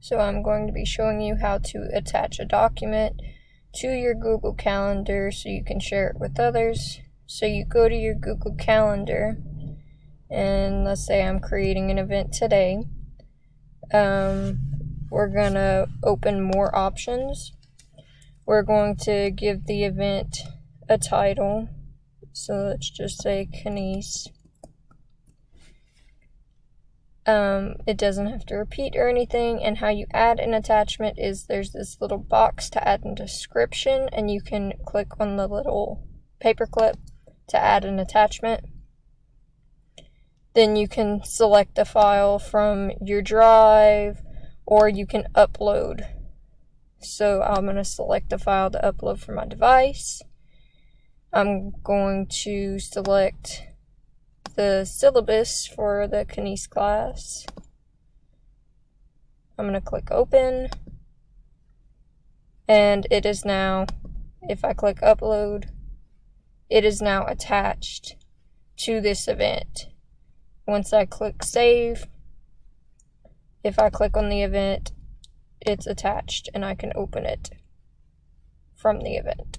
So I'm going to be showing you how to attach a document to your Google Calendar so you can share it with others. So you go to your Google Calendar, and let's say I'm creating an event today. We're going to open more options. We're going to give the event a title. So let's just say Kenice. It doesn't have to repeat or anything, and how you add an attachment is there's this little box to add a description, and you can click on the little paperclip to add an attachment. Then you can select a file from your drive, or you can upload. So I'm going to select a file to upload from my device. I'm going to select the syllabus for the Kenice class. I'm going to click open, and it is now, if I click upload, it is now attached to this event. Once I click save, if I click on the event, it's attached and I can open it from the event.